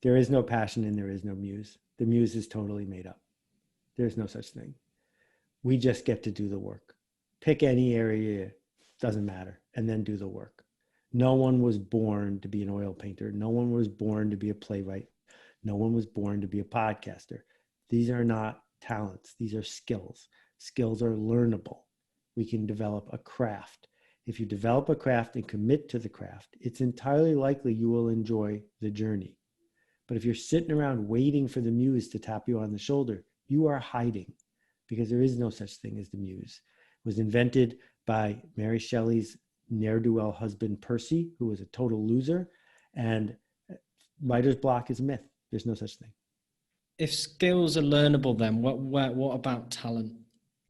There is no passion and there is no muse. The muse is totally made up. There's no such thing. We just get to do the work. Pick any area, doesn't matter, and then do the work. No one was born to be an oil painter. No one was born to be a playwright. No one was born to be a podcaster. These are not talents. These are skills. Skills are learnable. We can develop a craft. If you develop a craft and commit to the craft, it's entirely likely you will enjoy the journey. But if you're sitting around waiting for the muse to tap you on the shoulder, you are hiding, because there is no such thing as the muse. It was invented by Mary Shelley's ne'er-do-well husband, Percy, who was a total loser. And writer's block is a myth. There's no such thing. If skills are learnable, then what about talent?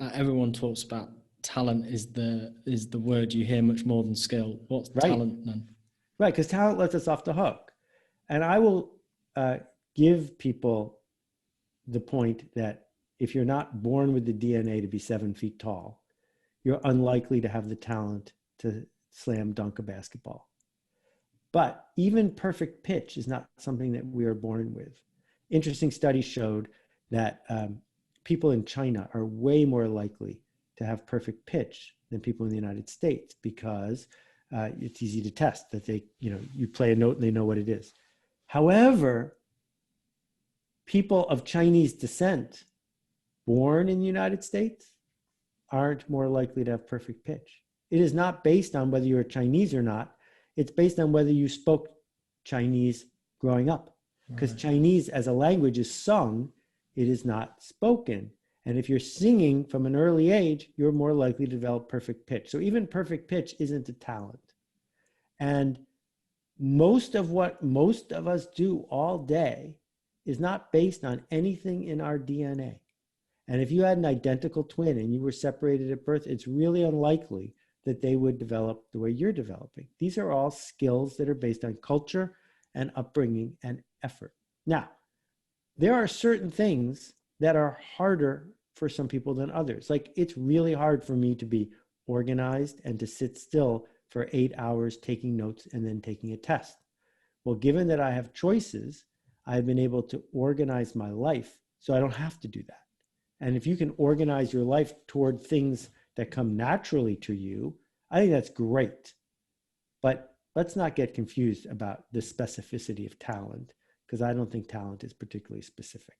Everyone talks about talent is the word you hear much more than skill. What's talent then? Right, because talent lets us off the hook. And I will give people the point that if you're not born with the DNA to be 7 feet tall, you're unlikely to have the talent to slam dunk a basketball. But even perfect pitch is not something that we are born with. Interesting studies showed that people in China are way more likely to have perfect pitch than people in the United States, because it's easy to test that you play a note and they know what it is. However, people of Chinese descent born in the United States aren't more likely to have perfect pitch. It is not based on whether you're Chinese or not. It's based on whether you spoke Chinese growing up. Because Chinese as a language is sung, it is not spoken. And if you're singing from an early age, you're more likely to develop perfect pitch. So even perfect pitch isn't a talent. And most of what most of us do all day is not based on anything in our DNA. And if you had an identical twin and you were separated at birth, it's really unlikely that they would develop the way you're developing. These are all skills that are based on culture and upbringing and effort. Now, there are certain things that are harder for some people than others. Like, it's really hard for me to be organized and to sit still for 8 hours taking notes and then taking a test. Well, given that I have choices, I've been able to organize my life so I don't have to do that. And if you can organize your life toward things that come naturally to you, I think that's great. But let's not get confused about the specificity of talent, because I don't think talent is particularly specific.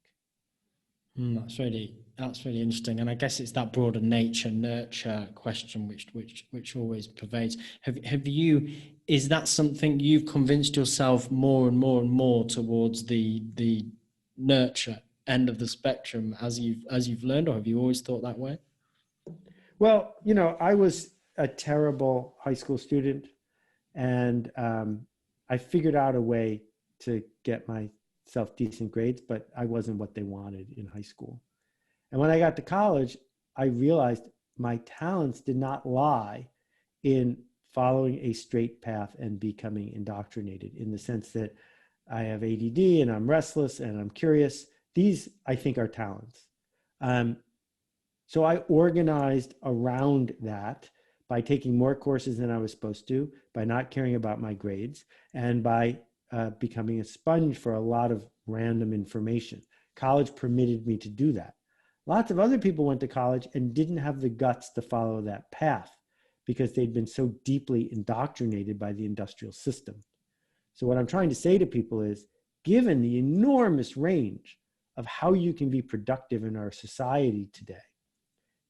That's really interesting, and I guess it's that broader nature nurture question which always pervades. Have you? Is that something you've convinced yourself more and more towards the nurture end of the spectrum as you've learned, or have you always thought that way? Well, I was a terrible high school student, and I figured out a way to get myself decent grades, but I wasn't what they wanted in high school. And when I got to college, I realized my talents did not lie in following a straight path and becoming indoctrinated, in the sense that I have ADD and I'm restless and I'm curious. These, I think, are talents. So I organized around that by taking more courses than I was supposed to, by not caring about my grades, and by becoming a sponge for a lot of random information. College permitted me to do that. Lots of other people went to college and didn't have the guts to follow that path because they'd been so deeply indoctrinated by the industrial system. So what I'm trying to say to people is, given the enormous range of how you can be productive in our society today,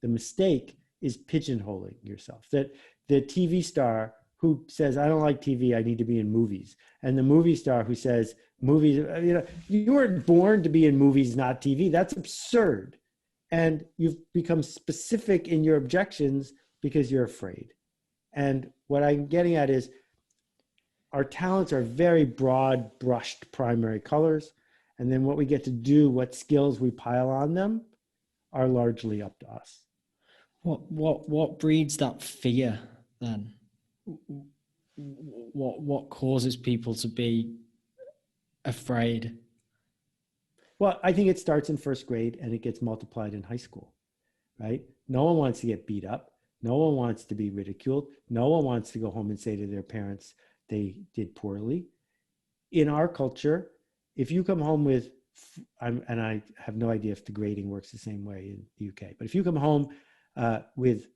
the mistake is pigeonholing yourself. That the TV star who says, I don't like TV, I need to be in movies. And the movie star who says, movies, you weren't born to be in movies, not TV. That's absurd. And you've become specific in your objections because you're afraid. And what I'm getting at is, our talents are very broad brushed primary colors. And then what we get to do, what skills we pile on them, are largely up to us. What breeds that fear then? What causes people to be afraid? Well, I think it starts in first grade and it gets multiplied in high school, right? No one wants to get beat up. No one wants to be ridiculed. No one wants to go home and say to their parents they did poorly. In our culture, if you come home with, and I have no idea if the grading works the same way in the UK, but if you come home with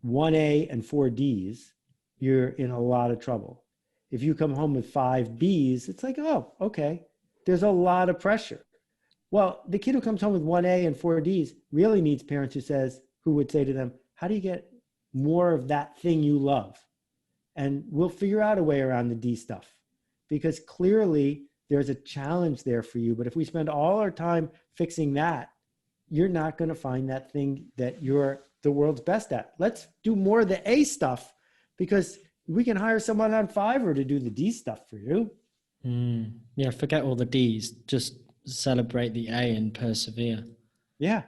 1A and 4 Ds, you're in a lot of trouble. If you come home with 5 Bs, it's like, oh, okay, there's a lot of pressure. Well, the kid who comes home with 1A and 4 Ds really needs parents who would say to them, how do you get more of that thing you love? And we'll figure out a way around the D stuff, because clearly there's a challenge there for you. But if we spend all our time fixing that, you're not going to find that thing that you're the world's best at. Let's do more of the A stuff, because we can hire someone on Fiverr to do the D stuff for you. Yeah, forget all the D's. Just celebrate the A and persevere. Yeah.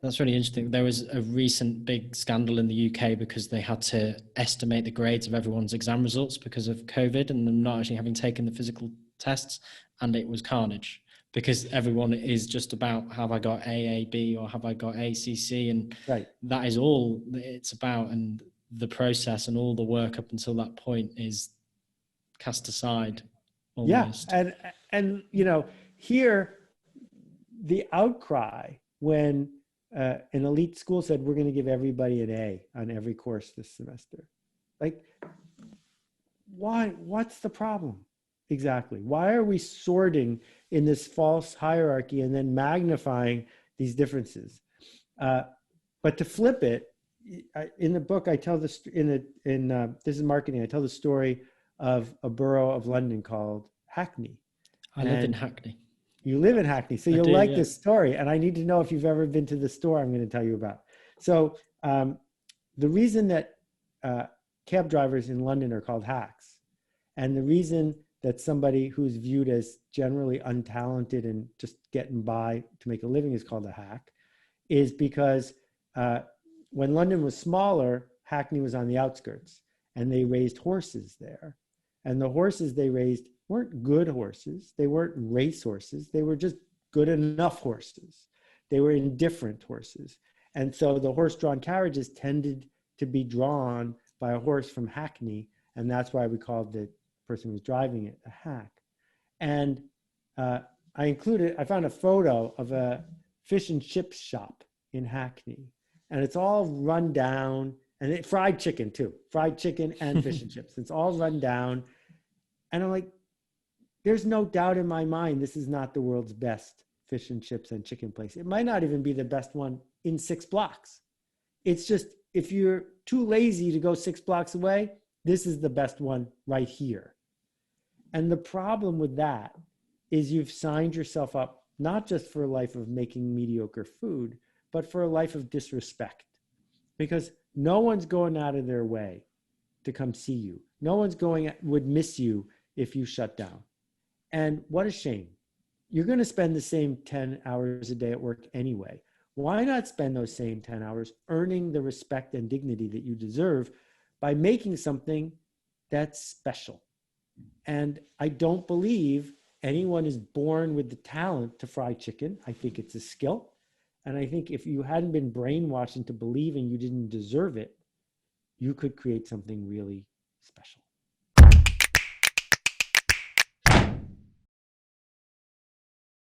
That's really interesting. There was a recent big scandal in the UK because they had to estimate the grades of everyone's exam results because of COVID and them not actually having taken the physical tests, and it was carnage because everyone is just about, have I got AAB or have I got ACC? And right. That is all it's about. And the process and all the work up until that point is cast aside almost. Yeah. And you know, here, the outcry when an elite school said, we're going to give everybody an A on every course this semester. Like, why? What's the problem? Exactly. Why are we sorting in this false hierarchy and then magnifying these differences? But to flip it, in the book, I tell this this is marketing. I tell the story of a borough of London called Hackney. I live in Hackney. You live in Hackney, so you'll like this story. And I need to know if you've ever been to the store I'm going to tell you about. So the reason that cab drivers in London are called hacks, and the reason that somebody who's viewed as generally untalented and just getting by to make a living is called a hack, is because when London was smaller, Hackney was on the outskirts, and they raised horses there. And the horses they raised weren't good horses. They weren't race horses. They were just good enough horses. They were indifferent horses. And so the horse-drawn carriages tended to be drawn by a horse from Hackney, and that's why we called the person who was driving it a hack. And I found a photo of a fish and chips shop in Hackney, and it's all run down, and fried chicken too, fried chicken and fish and chips. It's all run down. And I'm like, there's no doubt in my mind, this is not the world's best fish and chips and chicken place. It might not even be the best one in 6 blocks. It's just, if you're too lazy to go 6 blocks away, this is the best one right here. And the problem with that is you've signed yourself up, not just for a life of making mediocre food, but for a life of disrespect. Because no one's going out of their way to come see you. No one's would miss you if you shut down. And what a shame. You're going to spend the same 10 hours a day at work anyway. Why not spend those same 10 hours earning the respect and dignity that you deserve by making something that's special? And I don't believe anyone is born with the talent to fry chicken. I think it's a skill. And I think if you hadn't been brainwashed into believing you didn't deserve it, you could create something really special.